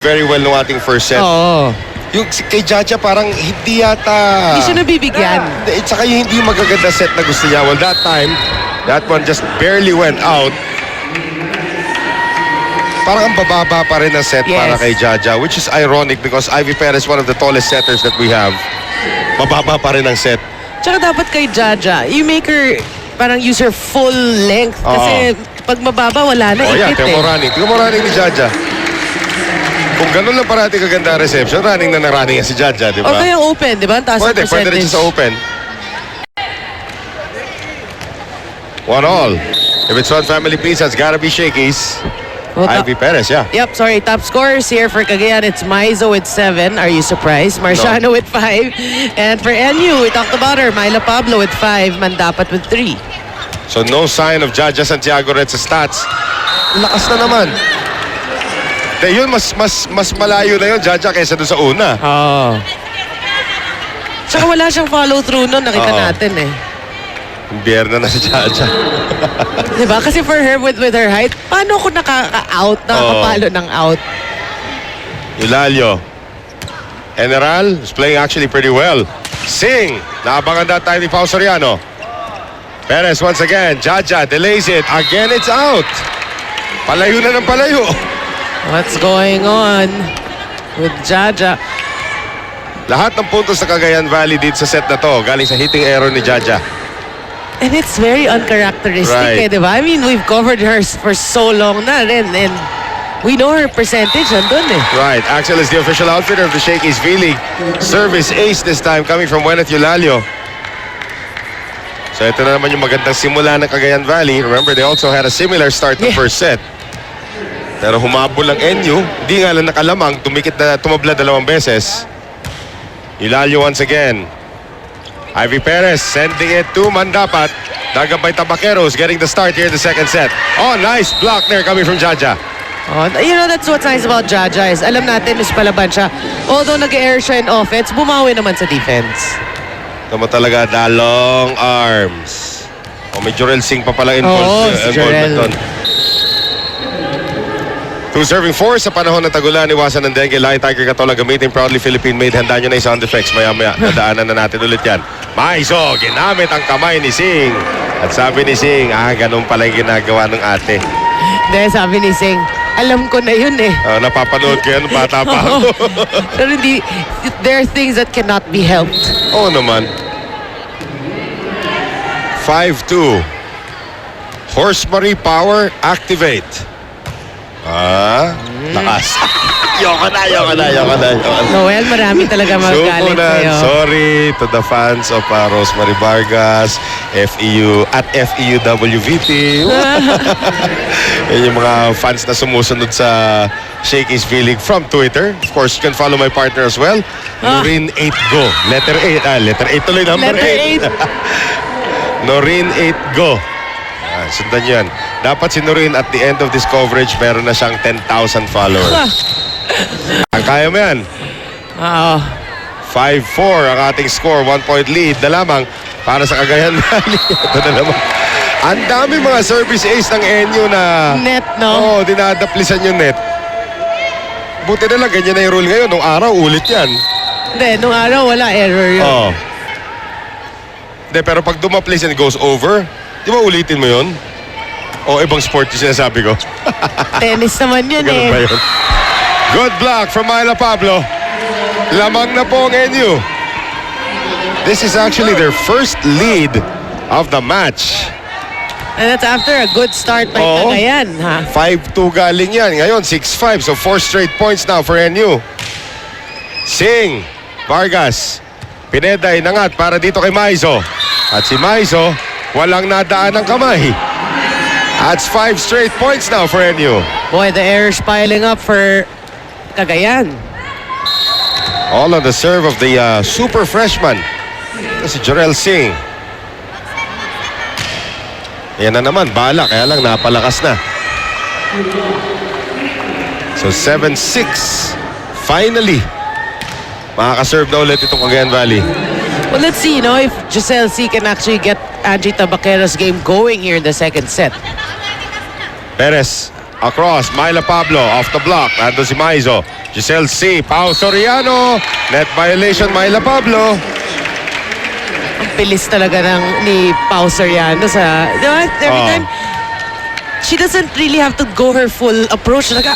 very well nung ating first set. Oo. Yung kay Jaja parang hindi yata... Hindi siya nabibigyan. At saka yung hindi yung magaganda set na gusto niya. Well, that time, that one just barely went out. Parang ang bababa pa rin ang set para kay Jaja, which is ironic because Ivy Perez, one of the tallest setters that we have, mababa pa rin ang set. Tsaka dapat kay Jaja, you make her parang use her full length. Kasi pag mababa, wala na. Yeah, tingnan mo running ni Jaja. Kung ganun lang parati kaganda reception, running na running si Jaja, di ba? O kaya open, di ba? Taas Pwede rin siya sa open. 1-1. If it's one family pizza, it's gotta be Shakey's. Ivy Perez, yeah. Yep, sorry. Top scorers here for Cagayan, it's Maizo with 7. Are you surprised? Marciano with 5. And for NU, we talked about her. Myla Pablo with 5. Mandapat with 3. So no sign of Jaja Santiago red sa stats. Lakas na naman. Yun, mas malayo na yun, Jaja, kaysa doon sa una. Oo. Tsaka wala siyang follow-through nun. Nakita natin eh. Biyerna na si Jaja. Diba? Kasi for her, with her height, paano ako nakaka-out, nakakapalo ng out? Eulalio. General is playing actually pretty well. Sing. Naabangan na tayo ni Pao Soriano. Perez once again. Jaja delays it. Again, it's out. Palayo na ng palayo. What's going on with Jaja? Lahat ng puntos sa Cagayan Valley dito sa set na to galing sa hitting error ni Jaja. And it's very uncharacteristic, diba? I mean, we've covered her for so long na rin, and we know her percentage nandun eh. Right. Axel is the official outfitter of the Shakey's V-League. Service ace this time coming from Wenneth Eulalio. So ito na naman yung magandang simula ng Cagayan Valley. Remember, they also had a similar start to first set. Pero humabol ang NU. Hindi nga lang nakalamang. Tumabla 2 beses. Eulalio once again. Ivy Perez sending it to Mandapat. Dagabay Tabaqueros getting the start here in the second set. Oh, nice block there coming from Jaja. Oh, you know, that's what's nice about Jaja is alam natin is palaban siya. Although nag-air siya in offense, bumawi naman sa defense. Tama talaga, the long arms. Oh, may Jorel Singh pa palang involvement doon. 2 serving 4 sa panahon ng tagulan, iwasan ng dengue. Lion Tiger Katola gamitin proudly Philippine-made. Handa nyo na yung sound effects. Maya-maya, nadaanan na natin ulit yan. Maizo, ginamit ang kamay ni Singh. At sabi ni Singh, ganun pala yung ginagawa ng ate. Dahil sabi ni Singh, alam ko na yun eh. Napapanood ko yan, bata pa ako. Pero hindi, there are things that cannot be helped. Oo naman. 5-2. Horse Marie Power, activate. Lakas. Yoko na. Noel, marami talaga magalit sa'yo. Sorry to the fans of Rosemary Vargas, FEU, at FEUWVP. Yan yung mga fans na sumusunod sa Shakey's V-League from Twitter. Of course, you can follow my partner as well. Noreen 8Go. Letter 8. Letter 8 tuloy, number 8. Noreen 8Go. Sundan yan. Dapat si Noreen at the end of this coverage, meron na siyang 10,000 followers. Ang kaya mo yan. 5-4 ang ating score. 1 point lead na lamang para sa Cagayan Valley. Ito na naman. Ang dami mga service ace ng NU na... Net, no? Dinadaplisan yung net. Buti na lang, ganyan na yung rule ngayon. Nung araw, ulit yan. Hindi, nung araw, wala error yun. Hindi, pero pag dumaplis and goes over, di ba ulitin mo yun? O ibang sport yung sinasabi ko? Tennis naman yun Ganun ba yun? Good block from Myla Pablo. Lamang na po ang NU. This is actually their first lead of the match. And that's after a good start by Cagayan, ha? 5-2 galing yan. Ngayon, 6-5. So 4 straight points now for NU. Singh, Vargas, Pineda inangat para dito kay Maizo. At si Maizo, walang nadaan ng kamay. That's 5 straight points now for NU. Boy, the errors piling up for Cagayan. All on the serve of the super freshman. Ito si Jorel Singh. Yan na naman, bala. Kaya lang napalakas na. So 7-6. Finally, makakaserve na ulit itong Cagayan Valley. Well, let's see, if Giselle C can actually get Angie Tabaquero's game going here in the second set. Perez Across, Myla Pablo off the block. Nandun si Maizo. Giselle C. Pao Soriano. Net violation, Myla Pablo. Ang bilis talaga ni Pao Soriano sa... Di ba? Every time, she doesn't really have to go her full approach. Like,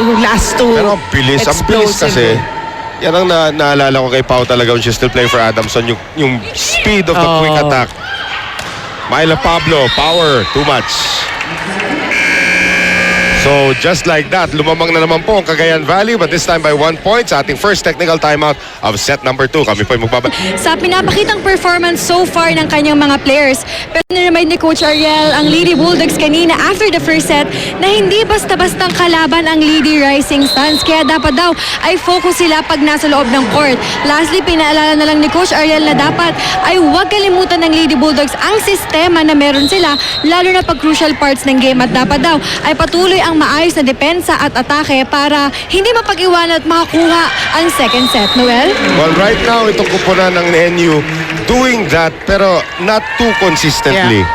yung last two, Pero ang bilis. Ang bilis kasi. Yan ang naalala ko kay Pao talaga when she's still playing for Adamson. Yung speed of the quick attack. Myla Pablo, power, too much. So just like that, lumamang na naman po ang Cagayan Valley, but this time by 1 point sa ating first technical timeout of set number 2. Kami po ay magbabalik. Sa pinapakitang performance so far ng kanyang mga players. Pero niremind ni Coach Ariel ang Lady Bulldogs kanina after the first set na hindi basta-bastang kalaban ang Lady Rising Suns. Kaya dapat daw ay focus sila pag nasa loob ng court. Lastly, pinaalala na lang ni Coach Ariel na dapat ay huwag kalimutan ng Lady Bulldogs ang sistema na meron sila lalo na pag crucial parts ng game at dapat daw ay patuloy ang maayos na depensa at atake para hindi mapag-iwanan at makakuha ang second set. Noel? Well, right now, itong kupunan ng NU doing that pero not too consistently.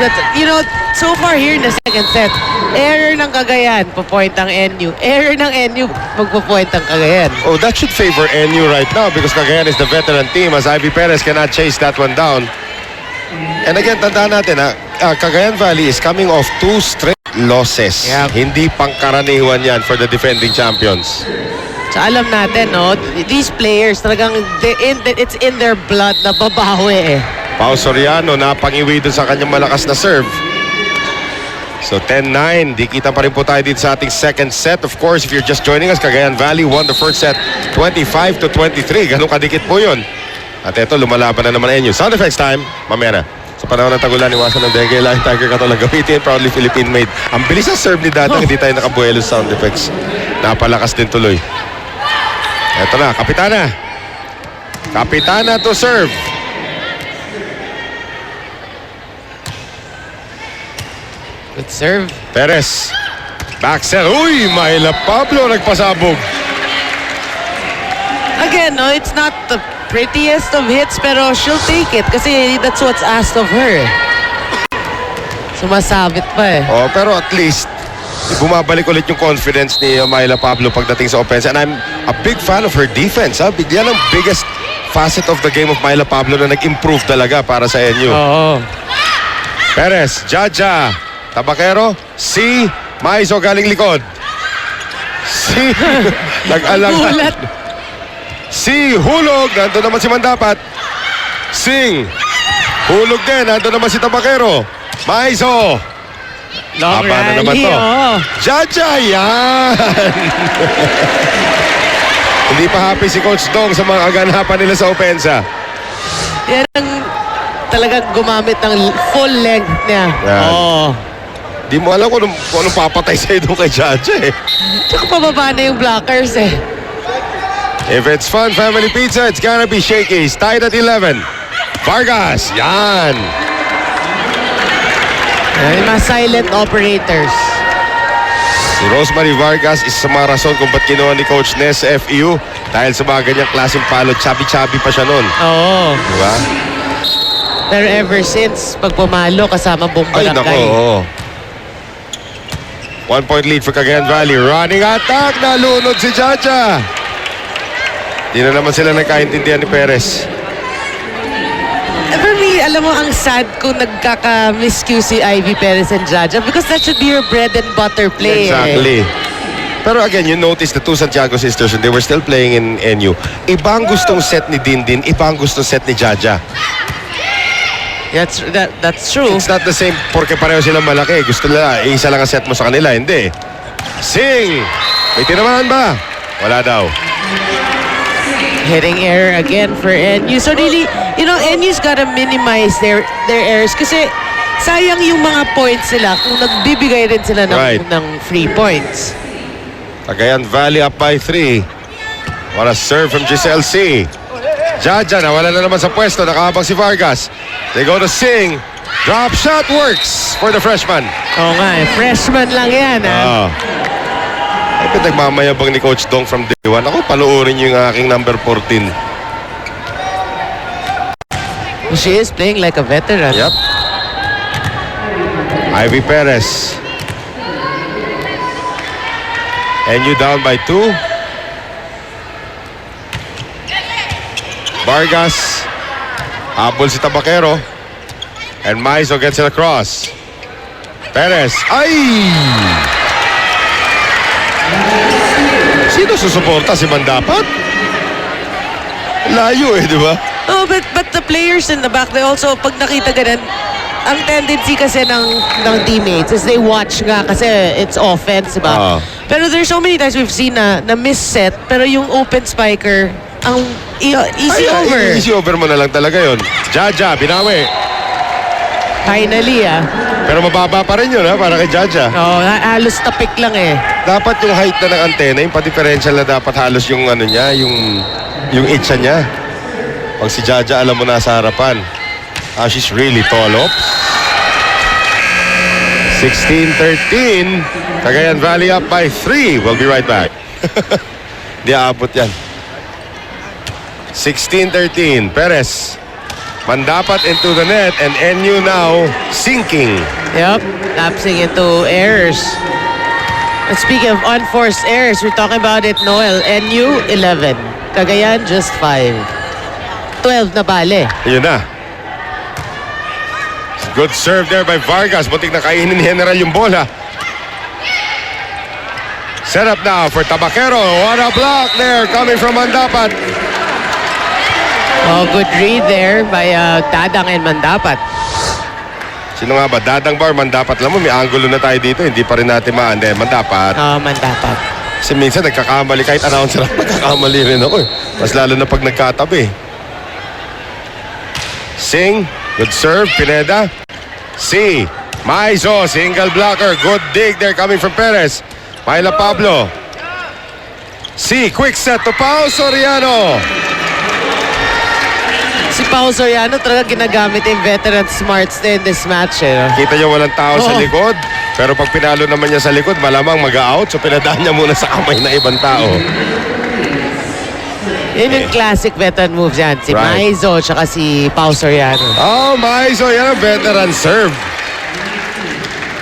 But, so far here in the second set, error ng Cagayan, po-point ang NU. Error ng NU, magpo-point ang Cagayan. Oh, that should favor NU right now because Cagayan is the veteran team as Ivy Perez cannot chase that one down. And again, tandaan natin, Cagayan Valley is coming off 2 straight losses. Yep. Hindi pangkaraniwan yan for the defending champions. So alam natin, these players talagang it's in their blood na babawi eh. Pao Soriano napangiwi dun sa kanyang malakas na serve. So 10-9, di kita pa rin po tayo dito sa ating second set. Of course, if you're just joining us, Cagayan Valley won the first set 25-23. Ganun kadikit po yun. At ito, lumalaban na naman NU. Sound effects time, mamaya na. Sa panahon ng tagulan, iwasan ng dengue, Lion Tiger Katolang gamitin, proudly Philippine made. Ang bilis ang serve ni Datang, hindi tayo nakabuelo sa sound effects. Napalakas din tuloy. Ito na, Kapitana. Kapitana to serve. Good serve. Perez. Back set. Uy, Myla Pablo nagpasabog. Again, it's not the prettiest of hits pero she'll take it kasi that's what's asked of her. Sumasabit pa eh. Oh, pero at least bumabalik ulit yung confidence ni Myla Pablo pagdating sa offense. And I'm a big fan of her defense. Bigyan ang biggest facet of the game of Myla Pablo na nag-improve talaga para sa NU. Oo. Perez, Jaja, Tabakero, si Maizo galing likod. Si nag-alangan. Gulat. Si Hulog, nandun naman si Mandapat. Sing, Hulog din, nandun naman si Tabakero. Maizo. Long Haba na naman rally, to. oo. Jaja, yan! Hindi pa happy si Coach Dong sa mga kaganapan nila sa opensa. Yan ang talagang gumamit ng full length niya. Yan. Oo. Di mo alam kung anong papatay sa'yo doon kay Jaja eh. Tsaka pababa na yung blockers eh. If it's Fun Family Pizza, it's gonna be Shakey's. Tied at 11. Vargas, yan! Yung mga silent operators. Si Rosemary Vargas is sa mga rason kung ba't kinuha ni Coach Ness sa FEU dahil sa mga ganyang klaseng palo, chubby-chubby pa siya noon. Oo. Diba? Pero ever since, pag pumalo, kasama Ay, Bumbalakay. nako, oo. 1 point lead for Cagayan Valley. Running attack, nalunod si Jaja. Di na naman sila nagkaintindihan ni Perez. For me, alam mo, ang sad kung nagkaka-miscue si Ivy Perez and Jaja because that should be your bread and butter play. Exactly. Pero again, you notice the two Santiago sisters and they were still playing in NU. Iba ang gustong set ni Dindin, iba ang gustong set ni Jaja. That's true. It's not the same porque pareho silang malaki. Gusto nila, isa lang ang set mo sa kanila. Hindi. Sing! May tinamaan ba? Wala daw. Hitting error again for NU. So really, NU's gotta minimize their errors kasi sayang yung mga points nila kung nagbibigay rin sila ng free points. Cagayan Valley up by 3. What a serve from Giselle C. Jaja, nawala na naman sa pwesto. Nakahabang si Vargas. They go to Sing. Drop shot works for the freshman. Oo nga eh. Freshman lang yan. Ay, pinagmamayabang ni Coach Dong from day 1. Ako, panuorin yung aking number 14. She is playing like a veteran. Yep. Ivy Perez. And you down by 2. Vargas. Habol si Tabakero. And Maizo gets it across. Perez. Ay! Sino susuporta? Si Mandapat? Layo di ba? Oh, but the players in the back, they also, pag nakita ganun, ang tendency kasi ng teammates is they watch nga kasi it's offense, diba? Pero there's so many times we've seen na miss set, pero yung open spiker, ang easy over. Easy over mo na lang talaga yun. Jaja, binawi. Finally, Pero mababa pa rin yun, para kay Jaja. Oh, halos tapik lang eh. Dapat yung height na ng antena, yung pa-differential na dapat halos yung ano niya, yung itcha niya. Pag si Jaja, alam mo na sa harapan. She's really tall. Oops. 16-13. Cagayan Valley up by 3. We'll be right back. Di aabot yan. 16-13. Perez. Mandapat into the net and NU now sinking. Yep, lapsing into errors. And speaking of unforced errors, we're talking about it, Noel. NU, 11. Cagayan, just 5. 12 na bale. Yun na. Good serve there by Vargas. Butik na kainin ni General yung bola. Set up now for Tabakero. What a block there coming from Mandapat. Oh, good read there by Dadang and Mandapat. Sino nga ba? Dadang ba or Mandapat? Alam mo, may angulo na tayo dito. Hindi pa rin natin maande. Mandapat. Oh, Mandapat. Kasi minsan nagkakamali. Kahit announcer ako, nagkakamali rin ako. Mas lalo na pag nagkatabi. Sing. Good serve. Pineda. C. Maizo. Single blocker. Good dig there coming from Perez. Myla Pablo. C. Quick set to Pao Soriano. Si Pao Soriano talaga ginagamit yung veteran smarts din in this match. Kita niyo walang tao sa likod. Pero pag pinalo naman niya sa likod, malamang mag-out. So pinadaan niya muna sa kamay na ibang tao. Yun yung classic veteran moves yan. Si Maizo tsaka si Pao Soriano. Oh, Maizo. Yan ang veteran serve.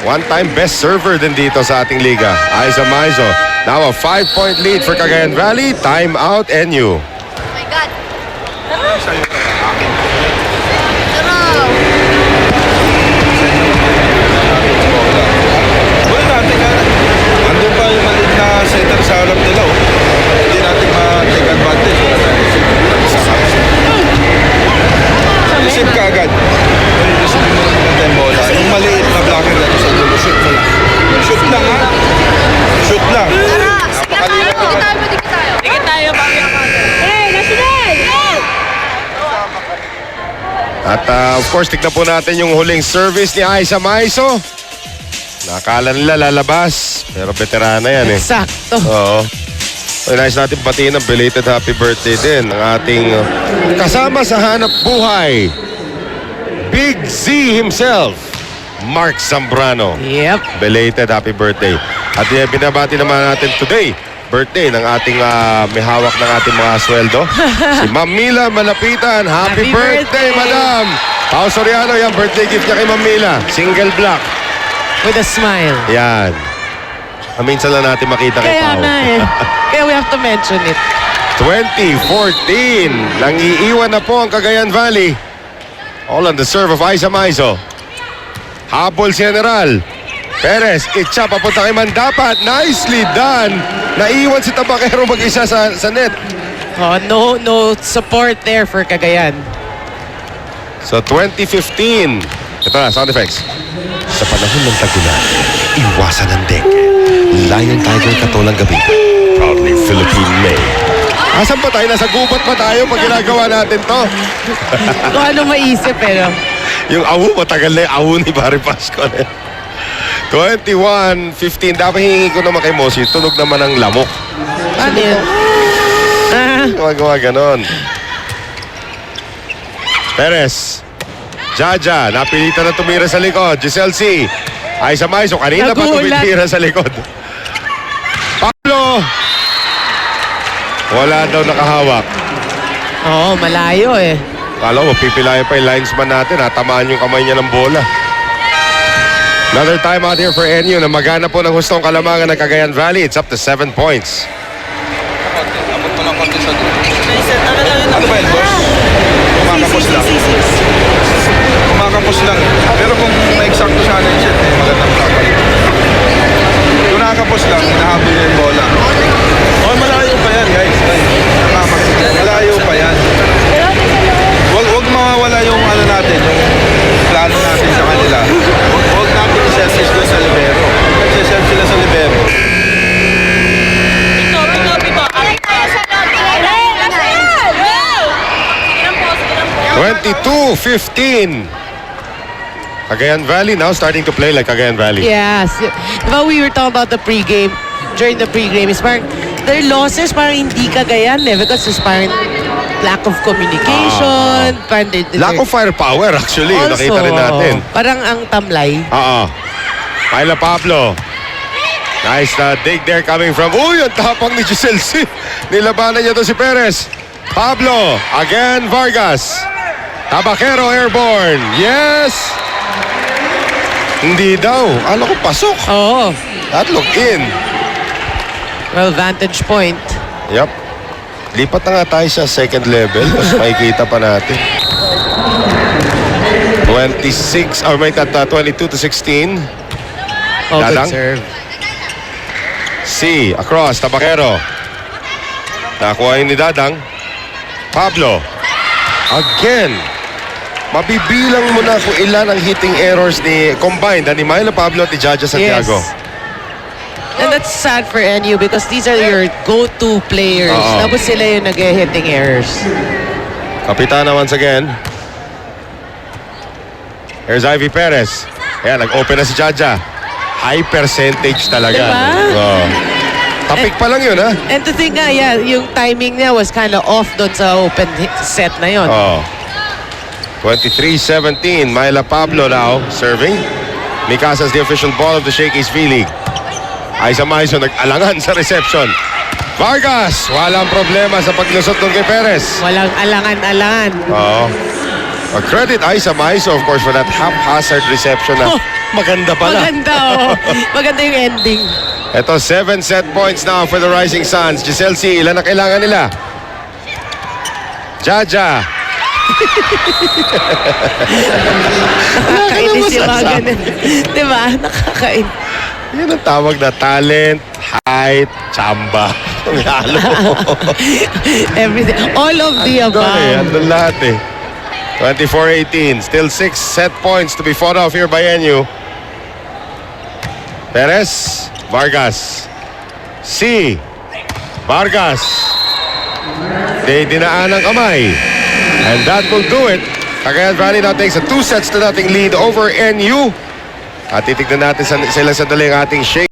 One-time best server din dito sa ating liga. Aiza Maizo. Now a 5-point lead for Cagayan Valley. Time out NU. Oh my God. Wala natin nga. Andun pa yung maliit na setter sa harap nila. Hindi natin ma-take advantage. Wala tayo. Isip ka agad. Isip mo natin bola. Yung maliit na blocker natin sa dulo. Shoot mo lang. Shoot lang ha. Shoot lang. Napakalina. Tingin tayo, bagay ako. Hey, national! At of course, tignan po natin yung huling service ni Aiza Maizo. Nakala nila lalabas. Pero veterana yan eh. Sakto. Oo. Ay, nice natin batiin ng belated happy birthday din ng ating kasama sa hanap buhay. Big Z himself, Mark Zambrano. Yep. Belated happy birthday. At binabati naman natin today, birthday ng ating may hawak ng ating mga sweldo. Si Ma'am Mila Malapitan. Happy birthday, Madam! Pao Soriano, yan, birthday gift niya kay Ma'am Mila. Single block. With a smile. Yan. Minsan lang natin makita kay Kaya Pao. na eh. Kaya we have to mention it. 2014. Nangiiwan na po ang Cagayan Valley. All on the serve of Aiza Maizo. Habol si General. Perez, itcha papunta kay Mandapat. Nicely done. Naiwan si Tabakero mag-isa sa net. Oh, no support there for Cagayan. So 2015. Ito na, sound effects. Sa panahon ng tagulan, iwasan ang dengue. Lion Tiger Katolang Gabi. Proudly Philippine made. Asan pa tayo? Nasa gubat pa tayo pag ginagawa natin to. Kung ano maisip pero. Yung awu, matagal na yung awu ni Barry Pasco. 21-15. Dapat hihingi ko naman kay Mosi. Tunog naman ang lamok. Ano yun? Gumagawa ganon. Perez. Jaja, napilitan na tumira sa likod. Giselle C. Aiza Maizo, kanina pa tumitira sa likod. Pablo. Wala daw nakahawak. Oo, malayo eh. Kala mo, pipilayan pa yung linesman natin. Tamaan yung kamay niya ng bola. Another time out here for NU na magana po ng hustong kalamangan ng Cagayan Valley. It's up to 7 points. Abot mo lang konti sa dulo. Ano ba yun, boss? Kumakapos lang. Kumakapos lang. Pero kung na-exacto sana yung shot, magandang plaka. Kung nakakapos lang, hinahabol niya yung bola. Oh, malayo pa yan, guys. Malayo pa yan. Huwag mawawala yung ano natin, yung plano natin sa kanila. Huwag natin i-selfish doon sa libero. Nagsiself sila sa libero. 22-15. Cagayan Valley now starting to play like Cagayan Valley. Yes. Diba we were talking about the pregame, during the pregame, is parang their losses parang hindi Cagayan because it's parang lack of communication, parang Lack of firepower actually, yung nakita rin natin. Parang ang tamlay. Myla Pablo. Nice na dig there coming from... Uy, ang tapang ni Giselle C. Nilabanan niya to si Perez. Pablo, again Vargas. Tabaquero airborne. Yes! Hindi daw. Alam ko pasok. Oo. That look in. Well, vantage point. Yep. Lipat na nga tayo sa second level. Mas makikita pa natin. 22-16. Oh, Dadang? good serve. C, across, Tabaquero. Nakuha yun ni Dadang. Pablo. Again. Mabibilang mo na kung ilan ang hitting errors ni combined ni Myla Pablo at ni Jaja Santiago. Yes. And that's sad for NU because these are your go-to players. Tapos sila yung nag-hitting errors. Kapitana once again. Here's Ivy Perez. Ayan, nag-open na si Jaja. High percentage talaga. Diba? Tapik pa lang yun, ha? And to think nga, yeah, yung timing niya was kind of off doon sa open set na yun. 23-17. Myla Pablo now serving. Micasa's the official ball of the Shakey's V-League. Aiza Maiso nag-alangan sa reception. Vargas, walang problema sa paglusot doon kay Perez. Walang alangan-alangan. A credit Aiza Maiso, of course, for that haphazard reception na maganda pala. Maganda, maganda yung ending. Ito, 7 set points now for the Rising Suns. Giselle C, ilan na kailangan nila? Jaja. Nakakainis yung mga ganun. Diba? Nakakainis. Yan ang tawag na talent, height, chamba. Ang halo. Everything. All of the above. Andun lahat eh. 24-18. Still 6 set points to be fought off here by NU. Perez. Vargas. C. Vargas. Dinaan ng kamay. And that will do it. Cagayan Valley now takes a 2-0 lead over NU. At titignan natin sila sa daling ating shake.